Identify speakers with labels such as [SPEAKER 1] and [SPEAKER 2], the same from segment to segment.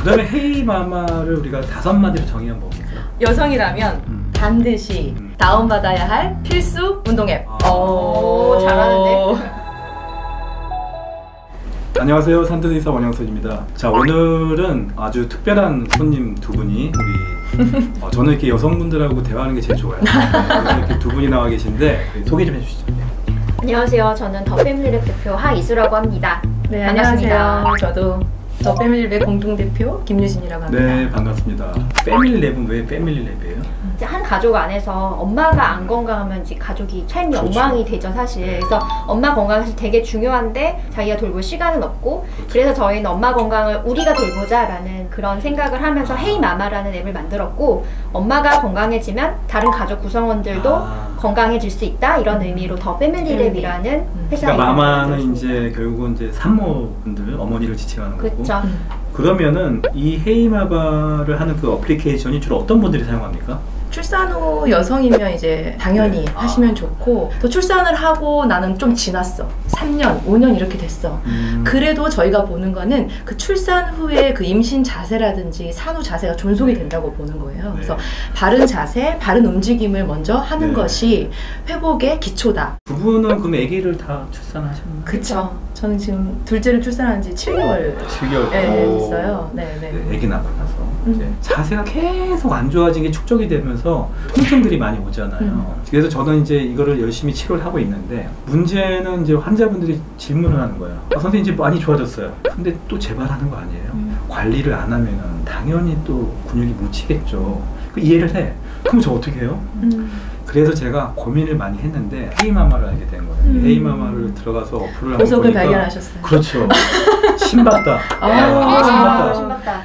[SPEAKER 1] 그다음에 헤이마마를 우리가 5마디로 정의하면 뭡니까?
[SPEAKER 2] 여성이라면 반드시 다운받아야 할 필수 운동 앱.
[SPEAKER 3] 오, 잘하는데?
[SPEAKER 1] 안녕하세요. 산드의사 원영선입니다. 자, 오늘은 아주 특별한 손님 두 분이 우리 저는 이렇게 여성분들하고 대화하는 게 제일 좋아요. 그래서 이렇게 두 분이 나와 계신데 소개 좀 해주시죠.
[SPEAKER 3] 안녕하세요. 저는 더 패밀리랩 대표 하이수라고 합니다.
[SPEAKER 2] 네,
[SPEAKER 3] 반갑습니다.
[SPEAKER 2] 안녕하세요. 저도 더 패밀리랩 공동대표 김유진이라고 합니다.
[SPEAKER 1] 네, 반갑습니다. 패밀리랩은 왜 패밀리랩이에요?
[SPEAKER 3] 이제 한 가족 안에서 엄마가 안 건강하면 이제 가족이 삶이
[SPEAKER 1] 그렇죠.
[SPEAKER 3] 엉망이 되죠, 사실. 그래서 엄마 건강이 사실 되게 중요한데 자기가 돌볼 시간은 없고, 그래서 저희는 엄마 건강을 우리가 돌보자라는 그런 생각을 하면서 헤이마마라는 앱을 만들었고, 엄마가 건강해지면 다른 가족 구성원들도 건강해질 수 있다, 이런 의미로 더 패밀리랩이라는 회사.
[SPEAKER 1] 그러니까 마마는 이제 결국은 이제 산모분들, 어머니를 지칭하는 거고.
[SPEAKER 3] 그렇죠.
[SPEAKER 1] 그러면은 이 헤이마바를 하는 그 어플리케이션이 주로 어떤 분들이 사용합니까?
[SPEAKER 2] 출산 후 여성이면 이제 당연히
[SPEAKER 1] 네.
[SPEAKER 2] 하시면 좋고, 또 출산을 하고 나는 좀 지났어. 3년, 5년 이렇게 됐어. 그래도 저희가 보는 거는 그 출산 후에 그 임신 자세라든지 산후 자세가 존속이 된다고 보는 거예요.
[SPEAKER 1] 네.
[SPEAKER 2] 그래서 바른 자세, 바른 움직임을 먼저 하는
[SPEAKER 1] 네.
[SPEAKER 2] 것이 회복의 기초다.
[SPEAKER 1] 두 분은 그럼 아기를 다 출산하셨나요?
[SPEAKER 2] 그쵸. 저는 지금 둘째를 출산한 지 7개월
[SPEAKER 1] 7개월
[SPEAKER 2] 됐어요. 네.
[SPEAKER 1] 아기 낳고 나서 이제 자세가 계속 안 좋아진 게 축적이 되면서 통증들이 많이 오잖아요. 그래서 저는 이제 이거를 열심히 치료를 하고 있는데, 문제는 이제 환자분들이 질문을 하는 거예요. 선생님 이제 많이 좋아졌어요. 근데 또 재발하는 거 아니에요? 관리를 안 하면은 당연히 또 근육이 묻히겠죠. 이해를 해. 그럼 저 어떻게 해요? 그래서 제가 고민을 많이 했는데 헤이마마를 알게 된 거예요. 헤이마마를 들어가서 어플을 한번
[SPEAKER 2] 보석을
[SPEAKER 1] 보니까
[SPEAKER 2] 발견하셨어요.
[SPEAKER 1] 그렇죠. 신받다.
[SPEAKER 3] 신받다.
[SPEAKER 1] 신받다.
[SPEAKER 3] 신받다.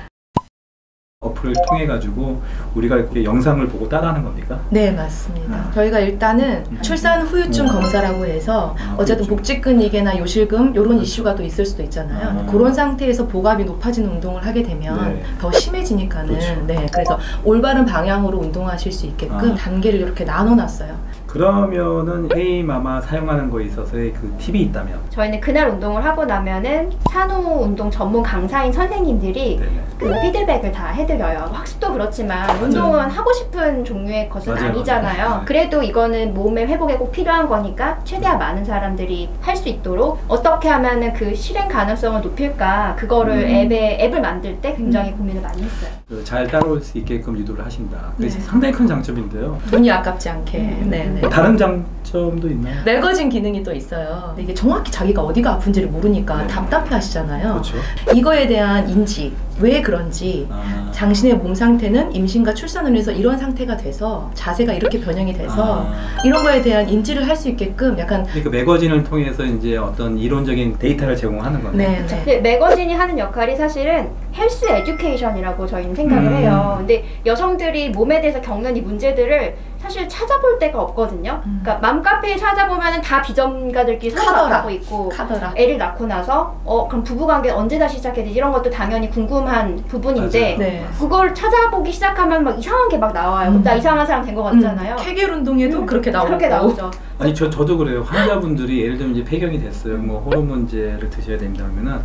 [SPEAKER 1] 어플을 통해 가지고 우리가 이렇게 영상을 보고 따라하는 겁니까?
[SPEAKER 2] 네, 맞습니다. 저희가 일단은 출산 후유증 검사라고 해서 어쨌든
[SPEAKER 1] 그렇죠.
[SPEAKER 2] 복직근이계나 요실금 이런 이슈가 또 있을 수도 있잖아요. 그런 상태에서 보갑이 높아지는 운동을 하게 되면
[SPEAKER 1] 네.
[SPEAKER 2] 더 심해지니까는
[SPEAKER 1] 그렇죠.
[SPEAKER 2] 네, 그래서 올바른 방향으로 운동하실 수 있게끔 단계를 이렇게 나눠놨어요.
[SPEAKER 1] 그러면은 헤이마마 사용하는 거에 있어서의 그 팁이 있다면?
[SPEAKER 3] 저희는 그날 운동을 하고 나면은 산후 운동 전문 강사인 선생님들이
[SPEAKER 1] 네네.
[SPEAKER 3] 그 피드백을 다 해드려요. 학습도 그렇지만
[SPEAKER 1] 맞아요.
[SPEAKER 3] 운동은 하고 싶은 종류의 것은
[SPEAKER 1] 맞아요.
[SPEAKER 3] 아니잖아요.
[SPEAKER 1] 맞아요.
[SPEAKER 3] 그래도 이거는 몸의 회복에 꼭 필요한 거니까 최대한 많은 사람들이 할 수 있도록 어떻게 하면은 그 실행 가능성을 높일까, 그거를 앱을 만들 때 굉장히 고민을 많이 했어요.
[SPEAKER 1] 잘 따라올 수 있게끔 유도를 하신다. 그래서
[SPEAKER 2] 네.
[SPEAKER 1] 상당히 큰 장점인데요.
[SPEAKER 2] 돈이 아깝지 않게. 네네.
[SPEAKER 1] 다른 장점도 있나요?
[SPEAKER 2] 뇌거진 기능이 또 있어요. 근데 이게 정확히 자기가 어디가 아픈지를 모르니까
[SPEAKER 1] 네.
[SPEAKER 2] 답답해 하시잖아요.
[SPEAKER 1] 그렇죠.
[SPEAKER 2] 이거에 대한 인지, 왜 그런지, 당신의 몸 상태는 임신과 출산을 해서 이런 상태가 돼서 자세가 이렇게 변형이 돼서 이런 거에 대한 인지를 할 수 있게끔 약간
[SPEAKER 1] 그러니까 매거진을 통해서 이제 어떤 이론적인 데이터를 제공하는 거네요.
[SPEAKER 2] 네.
[SPEAKER 3] 근데 매거진이 하는 역할이 사실은 헬스 에듀케이션이라고 저희는 생각을 해요. 근데 여성들이 몸에 대해서 겪는 이 문제들을 사실 찾아볼 데가 없거든요. 그러니까 맘카페에 찾아보면 다 비전가들끼리 살아가고 있고,
[SPEAKER 2] 카더라.
[SPEAKER 3] 애를 낳고 나서 그럼 부부관계 언제 다시 시작해야 되지, 이런 것도 당연히 궁금한 부분인데,
[SPEAKER 1] 맞아요.
[SPEAKER 2] 네.
[SPEAKER 3] 그걸 찾아보기 시작하면 막 이상한 게 막 나와요. 나 이상한 사람 된 것 같잖아요.
[SPEAKER 2] 케겔 운동에도 그렇게 나오고.
[SPEAKER 3] 그렇게 나오죠.
[SPEAKER 1] 아니 저도 그래요. 환자분들이 예를 들면 이제 폐경이 됐어요. 뭐 호르몬제를 드셔야 된다 그러면은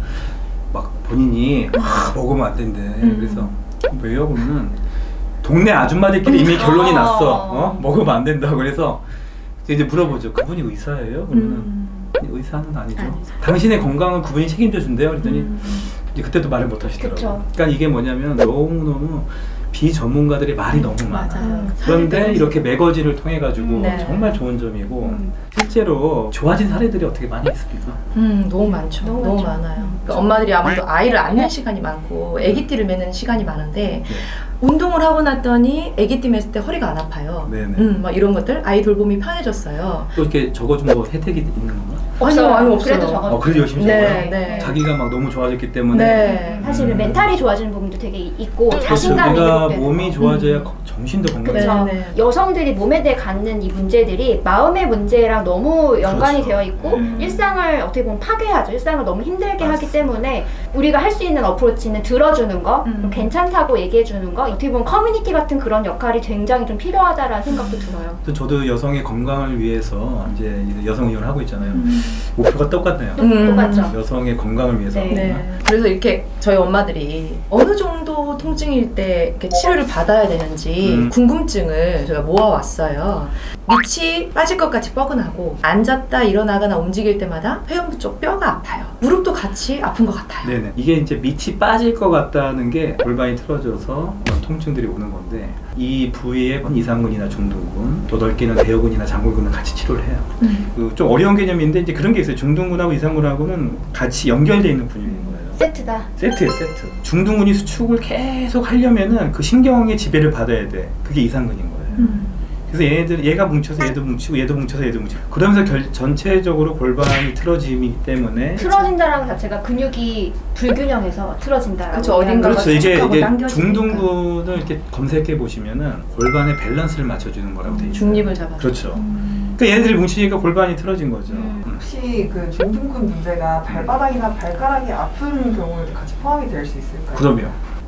[SPEAKER 1] 막 본인이 먹으면 안 된대. 그래서 왜요? 그러면 동네 아줌마들끼리 이미 결론이 났어. 먹으면 안 된다고. 그래서 이제 물어보죠. 그분이 의사예요? 그러면 의사는 아니죠. 당신의 건강은 그분이 책임져 준대요. 그랬더니 이제 그때도 말을 못 하시더라고요.
[SPEAKER 3] 그쵸.
[SPEAKER 1] 그러니까 이게 뭐냐면 너무너무 비전문가들의 말이 너무 많아요.
[SPEAKER 2] 맞아요.
[SPEAKER 1] 그런데 이렇게 매거진을 통해 가지고
[SPEAKER 2] 네.
[SPEAKER 1] 정말 좋은 점이고, 실제로 좋아진 사례들이 어떻게 많이 있습니까?
[SPEAKER 2] 너무 많죠. 너무 많아요. 그러니까 엄마들이 아무래도 아이를 안는 시간이 많고 아기띠를 매는 시간이 많은데 운동을 하고 났더니 아기띠 맸을 때 허리가 안 아파요.
[SPEAKER 1] 네네.
[SPEAKER 2] 막 이런 것들, 아이 돌봄이 편해졌어요.
[SPEAKER 1] 또 이렇게 적어준 뭐 혜택이 있는 건가?
[SPEAKER 3] 없어요.
[SPEAKER 2] 아니요, 없어요.
[SPEAKER 3] 그래도 적어요.
[SPEAKER 1] 그래도 열심히
[SPEAKER 2] 네,
[SPEAKER 1] 적어요?
[SPEAKER 2] 네.
[SPEAKER 1] 자기가 막 너무 좋아졌기 때문에.
[SPEAKER 2] 네.
[SPEAKER 3] 사실은 멘탈이 좋아지는 부분도 되게 있고,
[SPEAKER 1] 그렇죠.
[SPEAKER 3] 자신감이
[SPEAKER 1] 우리가
[SPEAKER 3] 회복되는
[SPEAKER 1] 몸이
[SPEAKER 3] 거.
[SPEAKER 1] 좋아져야 정신도 건강해져.
[SPEAKER 3] 그렇죠.
[SPEAKER 2] 네.
[SPEAKER 3] 여성들이 몸에 대해 갖는 이 문제들이 마음의 문제랑 너무 연관이
[SPEAKER 1] 그렇죠.
[SPEAKER 3] 되어 있고, 일상을 어떻게 보면 파괴하죠. 일상을 너무 힘들게 하기
[SPEAKER 1] 맞습니다.
[SPEAKER 3] 때문에 우리가 할 수 있는 어프로치는 들어주는 거, 그리고 괜찮다고 얘기해주는 거, 어떻게 보면 커뮤니티 같은 그런 역할이 굉장히 좀 필요하다라는 생각도 들어요.
[SPEAKER 1] 저도 여성의 건강을 위해서 이제 여성 의원을 하고 있잖아요. 목표가 똑같네요.
[SPEAKER 3] 똑같죠.
[SPEAKER 1] 여성의 건강을 위해서.
[SPEAKER 3] 네.
[SPEAKER 2] 네. 그래서 이렇게 저희 엄마들이 어느 정도 통증일 때 이렇게 치료를 받아야 되는지 궁금증을 제가 모아왔어요. 밑이 빠질 것 같이 뻐근하고 앉았다 일어나거나 움직일 때마다 회음부 쪽 뼈가 아파요. 무릎도 같이 아픈 것 같아요.
[SPEAKER 1] 네네. 이게 이제 밑이 빠질 것 같다는 게 골반이 틀어져서 그런 통증들이 오는 건데 이 부위에 이상근이나 중둔근, 또 넓게는 대여근이나 장골근을 같이 치료를 해요. 좀 어려운 개념인데 이제 그런 게 있어요. 중둔근하고 이상근하고는 같이 연결되어 있는 근육인 거예요.
[SPEAKER 3] 세트다.
[SPEAKER 1] 세트예요, 세트. 중둔근이 수축을 계속 하려면은 그 신경의 지배를 받아야 돼. 그게 이상근인 거예요. 그래서 얘가 뭉쳐서 얘도 뭉치고 얘도 뭉쳐서 얘도 뭉치고 그러면서 전체적으로 골반이 틀어지기 때문에
[SPEAKER 3] 틀어진다라는 것 자체가 근육이 불균형해서 틀어진다라고.
[SPEAKER 2] 그렇죠. 어딘가가
[SPEAKER 1] 그렇죠. 이게
[SPEAKER 2] 당겨지니까.
[SPEAKER 1] 중둔근을 이렇게 검색해 보시면은 골반의 밸런스를 맞춰주는 거라고 돼 있어요.
[SPEAKER 2] 중립을 잡아.
[SPEAKER 1] 그렇죠. 그러니까 얘네들이 뭉치니까 골반이 틀어진 거죠.
[SPEAKER 4] 혹시 그 중둔근 문제가 발바닥이나 발가락이 아픈 경우에도 같이 포함이 될 수 있을까요?
[SPEAKER 1] 그럼요.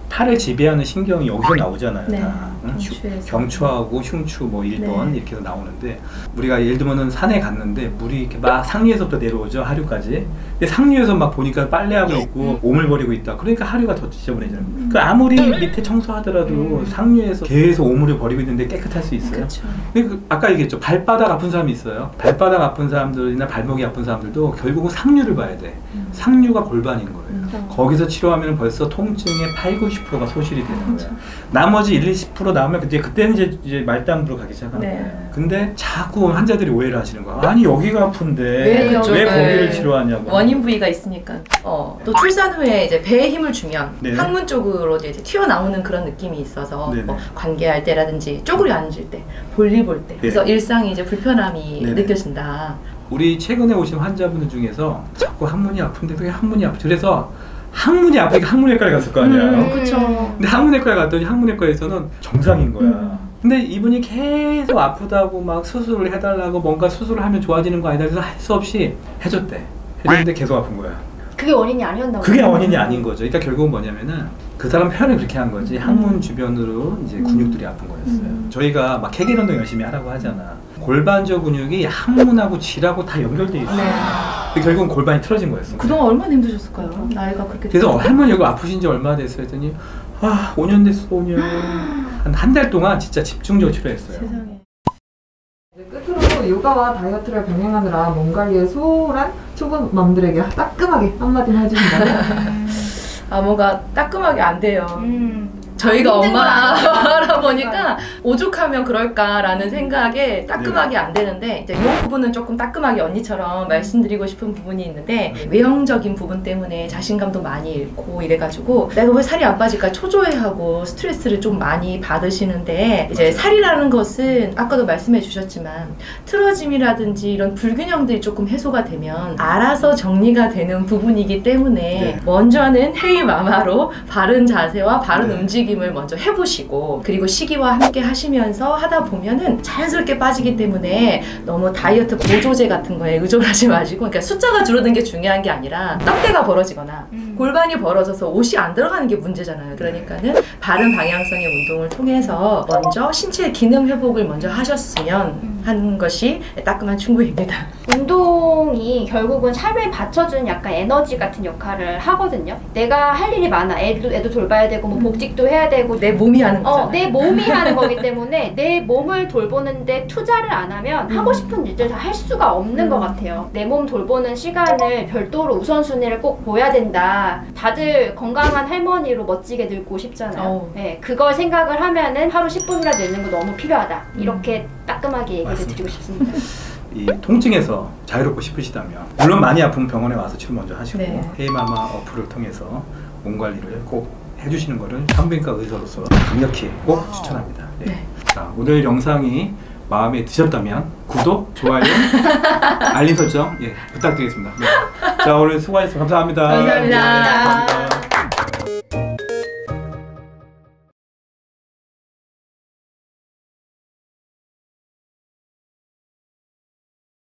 [SPEAKER 1] 팔을 지배하는 신경이 여기서 나오잖아요.
[SPEAKER 2] 네.
[SPEAKER 1] 다. 응?
[SPEAKER 2] 경추에서.
[SPEAKER 1] 경추하고 흉추 뭐 1번
[SPEAKER 2] 네.
[SPEAKER 1] 이렇게 해서 나오는데 우리가 예를 들면은 산에 갔는데 물이 이렇게 막 상류에서부터 내려오죠. 하류까지. 근데 상류에서 막 보니까 빨래하고 있고 오물거리고 있다. 그러니까 하류가 더 지저분해져요. 그 아무리 밑에 청소하더라도 상류에서 계속 오물을 버리고 있는데 깨끗할 수 있어요.
[SPEAKER 2] 그렇죠.
[SPEAKER 1] 근데 아까 얘기했죠. 발바닥 아픈 사람이 있어요. 발바닥 아픈 사람들이나 발목이 아픈 사람들도 결국은 상류를 봐야 돼. 상류가 골반인 거예요. 거기서 치료하면 벌써 통증의 8, 90%가 소실이 되는 거예요. 나머지 1, 20% 나오면 그때는 이제 말단부로 가기 시작하는
[SPEAKER 2] 네.
[SPEAKER 1] 거예요. 근데 자꾸 환자들이 오해를 하시는 거야. 아니 여기가 아픈데 왜
[SPEAKER 2] 그쪽을
[SPEAKER 1] 거기를 치료하냐고.
[SPEAKER 2] 원인 부위가 있으니까. 또 출산 후에 이제 배에 힘을 주면
[SPEAKER 1] 네.
[SPEAKER 2] 항문 쪽으로 이제 튀어나오는 그런 느낌이 있어서
[SPEAKER 1] 네네.
[SPEAKER 2] 뭐 관계할 때라든지 쪼그려 앉을 때, 볼일 볼 때. 그래서 일상이 이제 불편함이
[SPEAKER 1] 네네.
[SPEAKER 2] 느껴진다.
[SPEAKER 1] 우리 최근에 오신 환자분들 중에서 자꾸 항문이 아픈데 왜 항문이 아프지? 그래서 항문이 아프니까 항문외과를 갔을 거 아니야.
[SPEAKER 2] 그쵸.
[SPEAKER 1] 근데 항문외과에 갔더니 항문외과에서는 정상인 거야. 근데 이분이 계속 아프다고 막 수술을 해달라고 뭔가 수술을 하면 좋아지는 거 아니다. 그래서 할 수 없이 해줬대. 해줬는데 계속 아픈 거야.
[SPEAKER 3] 그게 원인이 아니었나 보네.
[SPEAKER 1] 그게 원인이 아닌 거죠. 그러니까 결국은 뭐냐면은 그 사람 표현을 그렇게 한 거지. 항문 주변으로 이제 근육들이 아픈 거였어요. 저희가 막 케겔 운동 열심히 하라고 하잖아. 골반저 근육이 항문하고 쥐라고 다 연결돼 있어요.
[SPEAKER 2] 네.
[SPEAKER 1] 근데 결국은 골반이 틀어진 거였어.
[SPEAKER 2] 그동안 얼마나 힘드셨을까요? 나이가 그렇게.
[SPEAKER 1] 그래서 할머니 여기 아프신 지 얼마 됐어요? 했더니 5년 됐어, 5년. 한 달 동안 진짜 집중적으로 치료했어요.
[SPEAKER 2] 세상에.
[SPEAKER 4] 끝으로 요가와 다이어트를 병행하느라 몸 관리에 소홀한 초보맘들에게 따끔하게 한마디만 해주신다면?
[SPEAKER 2] 뭔가 따끔하게 안 돼요. 저희가
[SPEAKER 3] 힘든 건
[SPEAKER 2] 엄마라 보니까 오죽하면 그럴까라는 생각에 따끔하게 안 되는데 이제 이 부분은 조금 따끔하게 언니처럼 말씀드리고 싶은 부분이 있는데 외형적인 부분 때문에 자신감도 많이 잃고 이래가지고 내가 왜 살이 안 빠질까 초조해하고 스트레스를 좀 많이 받으시는데 이제 살이라는 것은 아까도 말씀해 주셨지만 틀어짐이라든지 이런 불균형들이 조금 해소가 되면 알아서 정리가 되는 부분이기 때문에
[SPEAKER 1] 네.
[SPEAKER 2] 먼저는 헤이 마마로 바른 자세와 바른
[SPEAKER 1] 네.
[SPEAKER 2] 움직임을 먼저 해보시고 그리고 시기와 함께 하시면서 하다 보면은 자연스럽게 빠지기 때문에 너무 다이어트 보조제 같은 거에 의존하지 마시고 그러니까 숫자가 줄어든 게 중요한 게 아니라 떡대가 벌어지거나 골반이 벌어져서 옷이 안 들어가는 게 문제잖아요. 그러니까는 바른 방향성의 운동을 통해서 먼저 신체 기능 회복을 먼저 하셨으면 하는 것이 따끔한 충고입니다.
[SPEAKER 3] 운동이 결국은 삶에 받쳐주는 약간 에너지 같은 역할을 하거든요. 내가 할 일이 많아. 애도 돌봐야 되고 뭐 복직도 해야 되고
[SPEAKER 2] 내 몸이 하는 거잖아요.
[SPEAKER 3] 내 몸이 하는 거기 때문에 내 몸을 돌보는데 투자를 안 하면 하고 싶은 일들 다 할 수가 없는 것 같아요. 내 몸 돌보는 시간을 별도로 우선순위를 꼭 둬야 된다. 다들 건강한 할머니로 멋지게 늙고 싶잖아요. 네, 그걸 생각을 하면은 하루 10분이라도 늙는 거 너무 필요하다. 이렇게 따끔하게 얘기를
[SPEAKER 1] 맞습니다.
[SPEAKER 3] 드리고 싶습니다.
[SPEAKER 1] 이 통증에서 자유롭고 싶으시다면 물론 많이 아픈 병원에 와서 치료 먼저 하시고
[SPEAKER 2] 네.
[SPEAKER 1] 헤이마마 어플을 통해서 몸 관리를 꼭 해주시는 것을 산부인과 의사로서 강력히 꼭 추천합니다. 네.
[SPEAKER 2] 네.
[SPEAKER 1] 자, 오늘 영상이 마음에 드셨다면 구독, 좋아요, 알림 설정 부탁드리겠습니다. 네. 자, 오늘 수고하셨습니다. 감사합니다.
[SPEAKER 2] 감사합니다.
[SPEAKER 1] 네, 감사합니다.